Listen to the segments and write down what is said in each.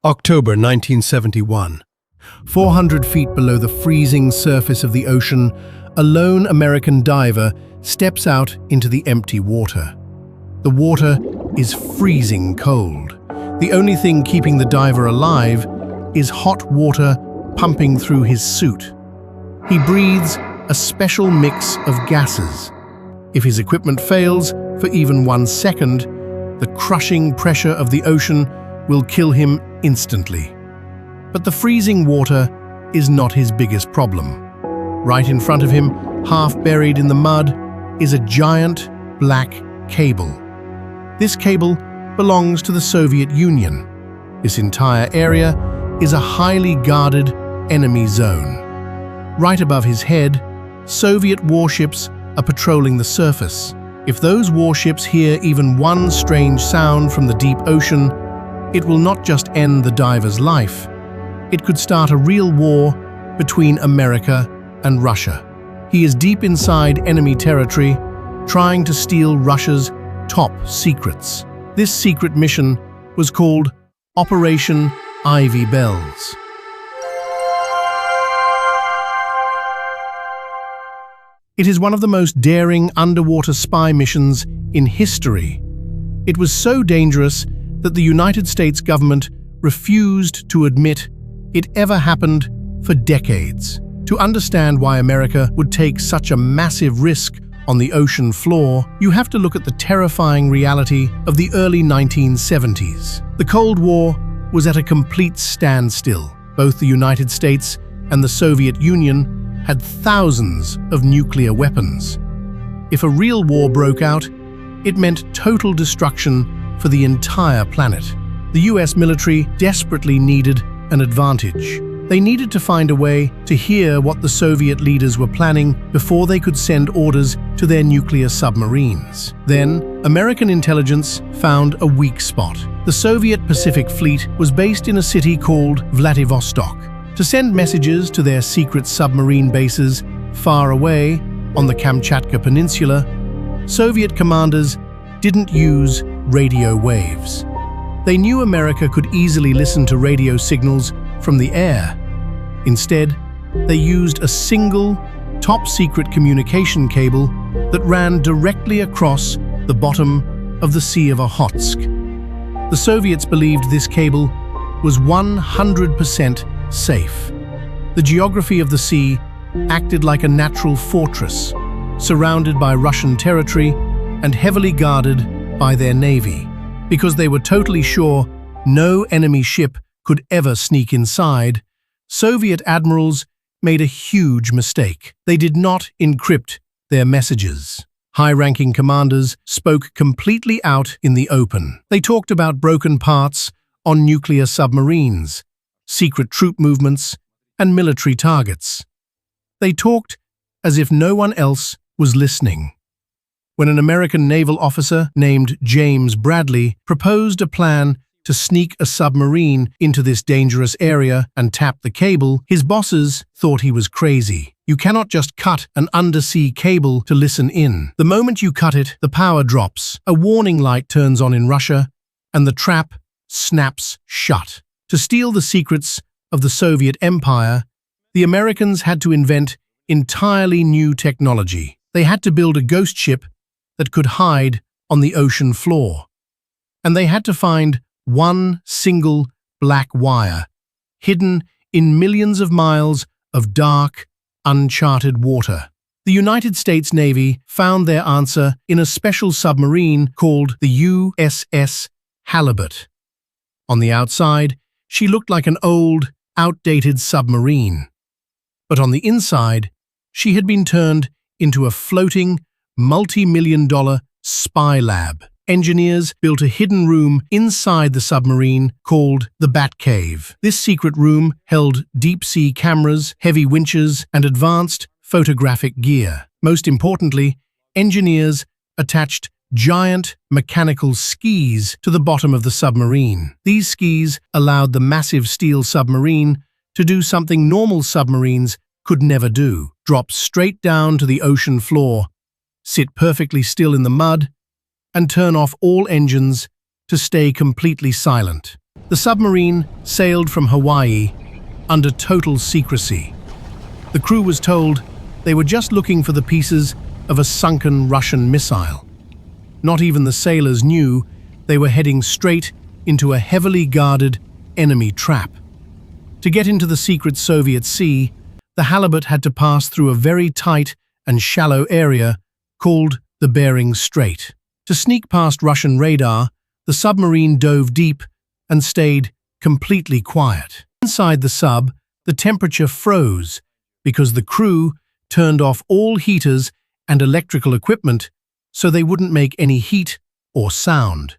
October 1971. 400 feet below the freezing surface of the ocean, a lone American diver steps out into the empty water. The water is freezing cold. The only thing keeping the diver alive is hot water pumping through his suit. He breathes a special mix of gases. If his equipment fails for even 1 second, the crushing pressure of the ocean will kill him instantly. But the freezing water is not his biggest problem. Right in front of him, half buried in the mud, is a giant black cable. This cable belongs to the Soviet Union. This entire area is a highly guarded enemy zone. Right above his head, Soviet warships are patrolling the surface. If those warships hear even one strange sound from the deep ocean, it will not just end the diver's life. It could start a real war between America and Russia. He is deep inside enemy territory, trying to steal Russia's top secrets. This secret mission was called Operation Ivy Bells. It is one of the most daring underwater spy missions in history. It was so dangerous that the United States government refused to admit it ever happened for decades. To understand why America would take such a massive risk on the ocean floor, you have to look at the terrifying reality of the early 1970s. The Cold War was at a complete standstill. Both the United States and the Soviet Union had thousands of nuclear weapons. If a real war broke out, it meant total destruction for the entire planet. The US military desperately needed an advantage. They needed to find a way to hear what the Soviet leaders were planning before they could send orders to their nuclear submarines. Then, American intelligence found a weak spot. The Soviet Pacific Fleet was based in a city called Vladivostok. To send messages to their secret submarine bases far away on the Kamchatka Peninsula, Soviet commanders didn't use radio waves. They knew America could easily listen to radio signals from the air. Instead, they used a single, top-secret communication cable that ran directly across the bottom of the Sea of Okhotsk. The Soviets believed this cable was 100% safe. The geography of the sea acted like a natural fortress, surrounded by Russian territory and heavily guarded by their navy. Because they were totally sure no enemy ship could ever sneak inside, Soviet admirals made a huge mistake. They did not encrypt their messages. High-ranking commanders spoke completely out in the open. They talked about broken parts on nuclear submarines, secret troop movements, and military targets. They talked as if no one else was listening. When an American naval officer named James Bradley proposed a plan to sneak a submarine into this dangerous area and tap the cable, his bosses thought he was crazy. You cannot just cut an undersea cable to listen in. The moment you cut it, the power drops, a warning light turns on in Russia, and the trap snaps shut. To steal the secrets of the Soviet Empire, the Americans had to invent entirely new technology. They had to build a ghost ship that could hide on the ocean floor. And they had to find one single black wire, hidden in millions of miles of dark, uncharted water. The United States Navy found their answer in a special submarine called the USS Halibut. On the outside, she looked like an old, outdated submarine. But on the inside, she had been turned into a floating, multi-million-dollar spy lab. Engineers built a hidden room inside the submarine called the Batcave. This secret room held deep-sea cameras, heavy winches, and advanced photographic gear. Most importantly, engineers attached giant mechanical skis to the bottom of the submarine. These skis allowed the massive steel submarine to do something normal submarines could never do: drop straight down to the ocean floor, sit perfectly still in the mud, and turn off all engines to stay completely silent. The submarine sailed from Hawaii under total secrecy. The crew was told they were just looking for the pieces of a sunken Russian missile. Not even the sailors knew they were heading straight into a heavily guarded enemy trap. To get into the secret Soviet Sea, the Halibut had to pass through a very tight and shallow area called the Bering Strait. To sneak past Russian radar, the submarine dove deep and stayed completely quiet. Inside the sub, the temperature froze because the crew turned off all heaters and electrical equipment so they wouldn't make any heat or sound.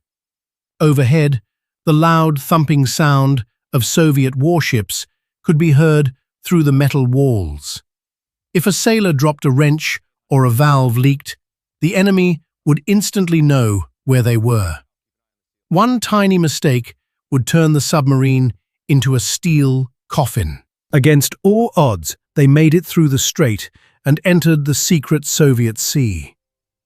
Overhead, the loud thumping sound of Soviet warships could be heard through the metal walls. If a sailor dropped a wrench or a valve leaked, the enemy would instantly know where they were. One tiny mistake would turn the submarine into a steel coffin. Against all odds, they made it through the strait and entered the secret Soviet Sea.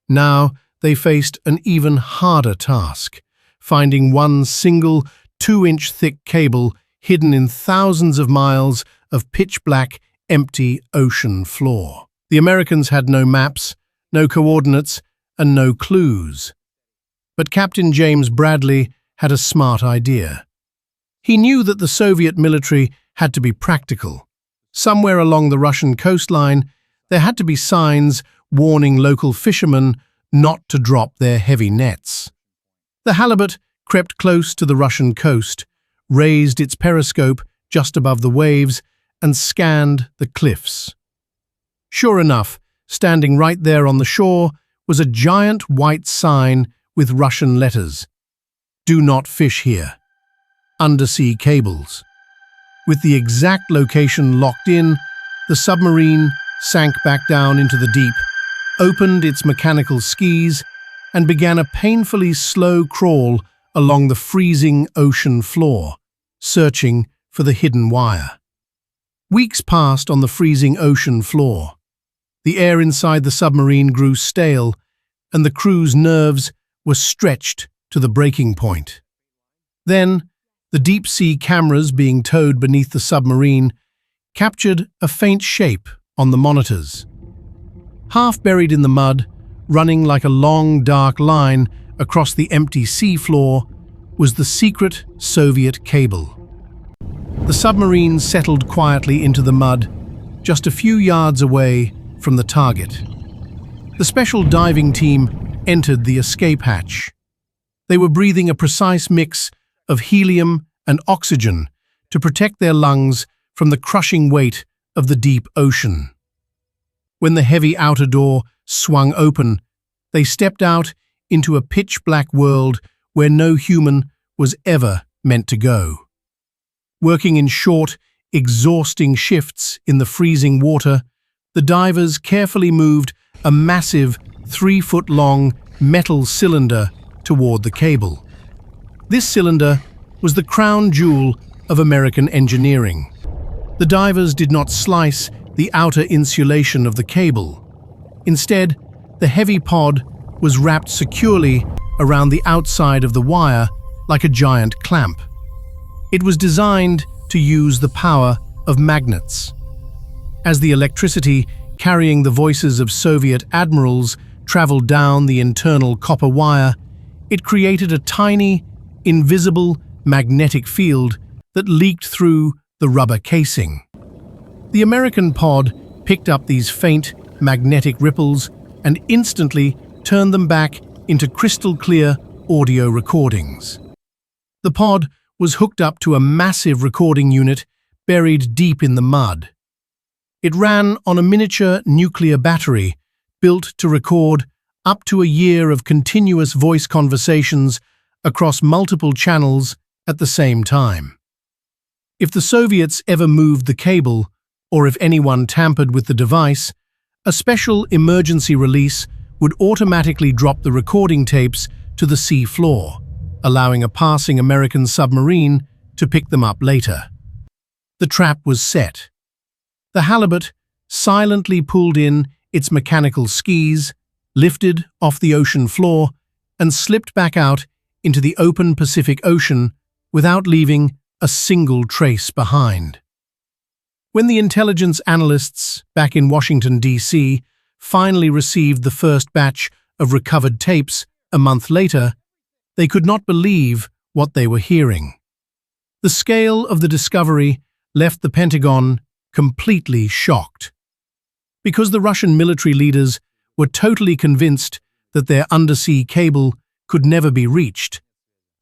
Now they faced an even harder task, finding one single 2-inch thick cable hidden in thousands of miles of pitch-black, empty ocean floor. The Americans had no maps, no coordinates, and no clues. But Captain James Bradley had a smart idea. He knew that the Soviet military had to be practical. Somewhere along the Russian coastline, there had to be signs warning local fishermen not to drop their heavy nets. The Halibut crept close to the Russian coast, raised its periscope just above the waves, and scanned the cliffs. Sure enough, standing right there on the shore was a giant white sign with Russian letters. "Do not fish here. Undersea cables." With the exact location locked in, the submarine sank back down into the deep, opened its mechanical skis, and began a painfully slow crawl along the freezing ocean floor, searching for the hidden wire. Weeks passed on the freezing ocean floor. The air inside the submarine grew stale, and the crew's nerves were stretched to the breaking point. Then, the deep-sea cameras being towed beneath the submarine captured a faint shape on the monitors. Half buried in the mud, running like a long, dark line across the empty seafloor, was the secret Soviet cable. The submarine settled quietly into the mud, just a few yards away from the target. The special diving team entered the escape hatch. They were breathing a precise mix of helium and oxygen to protect their lungs from the crushing weight of the deep ocean. When the heavy outer door swung open, they stepped out into a pitch-black world where no human was ever meant to go. Working in short, exhausting shifts in the freezing water, the divers carefully moved a massive 3-foot-long metal cylinder toward the cable. This cylinder was the crown jewel of American engineering. The divers did not slice the outer insulation of the cable. Instead, the heavy pod was wrapped securely around the outside of the wire like a giant clamp. It was designed to use the power of magnets. As the electricity carrying the voices of Soviet admirals traveled down the internal copper wire, it created a tiny, invisible magnetic field that leaked through the rubber casing. The American pod picked up these faint, magnetic ripples and instantly turned them back into crystal-clear audio recordings. The pod was hooked up to a massive recording unit buried deep in the mud. It ran on a miniature nuclear battery built to record up to a year of continuous voice conversations across multiple channels at the same time. If the Soviets ever moved the cable, or if anyone tampered with the device, a special emergency release would automatically drop the recording tapes to the sea floor, allowing a passing American submarine to pick them up later. The trap was set. The Halibut silently pulled in its mechanical skis, lifted off the ocean floor, and slipped back out into the open Pacific Ocean without leaving a single trace behind. When the intelligence analysts back in Washington, D.C., finally received the first batch of recovered tapes a month later, they could not believe what they were hearing. The scale of the discovery left the Pentagon completely shocked. Because the Russian military leaders were totally convinced that their undersea cable could never be reached,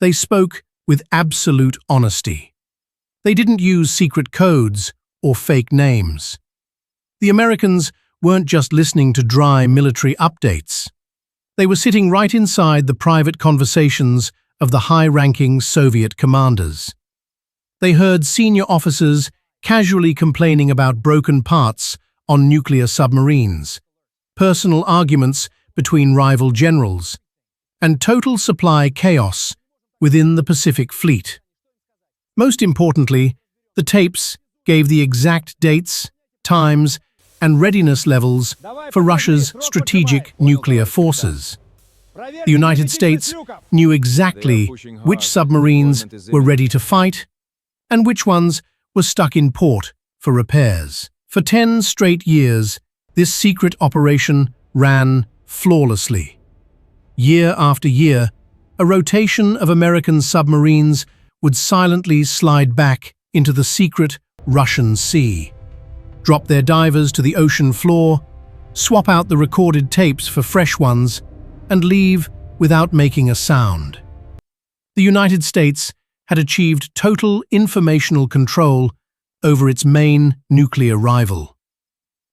they spoke with absolute honesty. They didn't use secret codes or fake names. The Americans weren't just listening to dry military updates. They were sitting right inside the private conversations of the high-ranking Soviet commanders. They heard senior officers casually complaining about broken parts on nuclear submarines, personal arguments between rival generals, and total supply chaos within the Pacific Fleet. Most importantly, the tapes gave the exact dates, times, and readiness levels for Russia's strategic nuclear forces. The United States knew exactly which submarines were ready to fight and which ones were stuck in port for repairs. For 10 straight years, this secret operation ran flawlessly. Year after year, a rotation of American submarines would silently slide back into the secret Russian Sea, drop their divers to the ocean floor, swap out the recorded tapes for fresh ones, and leave without making a sound. The United States had achieved total informational control over its main nuclear rival.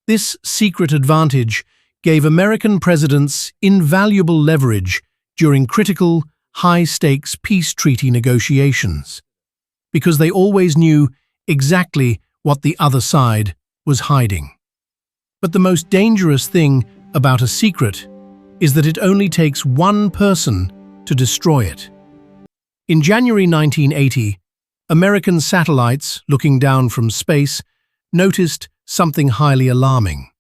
This secret advantage gave American presidents invaluable leverage during critical, high-stakes peace treaty negotiations, because they always knew exactly what the other side was hiding. But the most dangerous thing about a secret is that it only takes one person to destroy it. In January 1980, American satellites looking down from space noticed something highly alarming.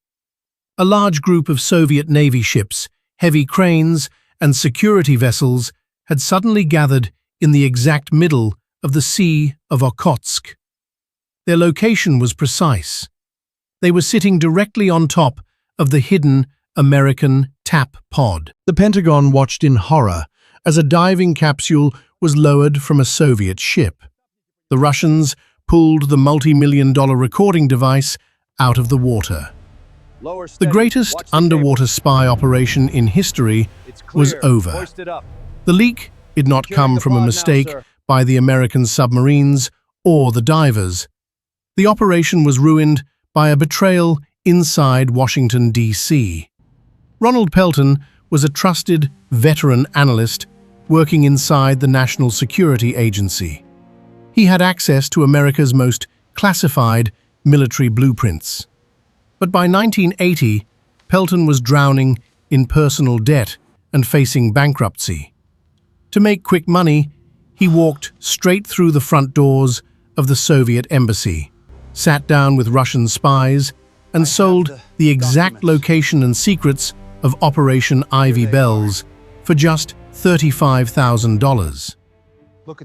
A large group of Soviet Navy ships, heavy cranes, and security vessels had suddenly gathered in the exact middle of the Sea of Okhotsk. Their location was precise. They were sitting directly on top of the hidden American TAP pod. The Pentagon watched in horror as a diving capsule was lowered from a Soviet ship. The Russians pulled the multi-million-dollar recording device out of the water. The greatest underwater spy operation in history was over. The leak did not come from a mistake by the American submarines or the divers. The operation was ruined by a betrayal inside Washington, D.C. Ronald Pelton was a trusted, veteran analyst working inside the National Security Agency. He had access to America's most classified military blueprints. But by 1980, Pelton was drowning in personal debt and facing bankruptcy. To make quick money, he walked straight through the front doors of the Soviet embassy, sat down with Russian spies, and sold the exact location and secrets of Operation Ivy Bells for just $35,000.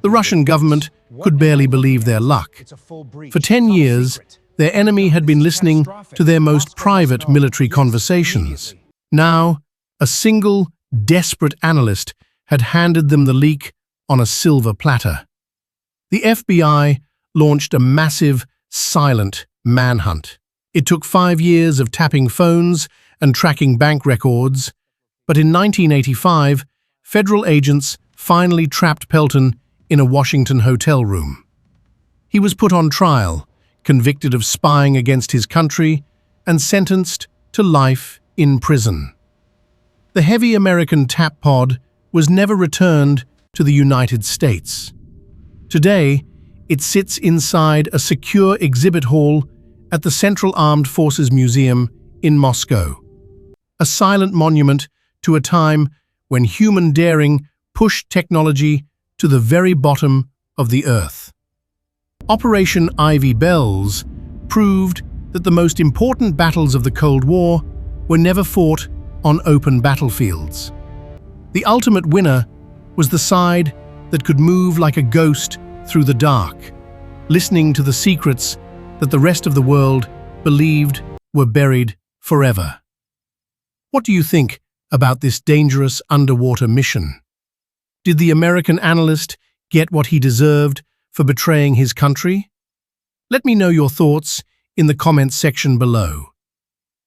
The Russian government could barely believe their luck. For 10 years, their enemy had been listening to their most private military conversations. Now, a single, desperate analyst had handed them the leak on a silver platter. The FBI launched a massive, silent manhunt. It took 5 years of tapping phones and tracking bank records, but in 1985, federal agents finally trapped Pelton in a Washington hotel room. He was put on trial, convicted of spying against his country, and sentenced to life in prison. The heavy American TAP pod was never returned to the United States. Today, it sits inside a secure exhibit hall at the Central Armed Forces Museum in Moscow, a silent monument to a time when human daring pushed technology to the very bottom of the Earth. Operation Ivy Bells proved that the most important battles of the Cold War were never fought on open battlefields. The ultimate winner was the side that could move like a ghost through the dark, listening to the secrets that the rest of the world believed were buried forever. What do you think about this dangerous underwater mission? Did the American analyst get what he deserved for betraying his country? Let me know your thoughts in the comments section below.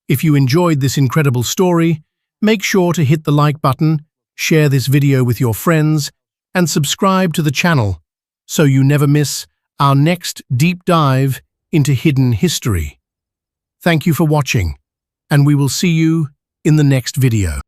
If you enjoyed this incredible story, make sure to hit the like button, share this video with your friends, and subscribe to the channel so you never miss our next deep dive into hidden history. Thank you for watching, and we will see you in the next video.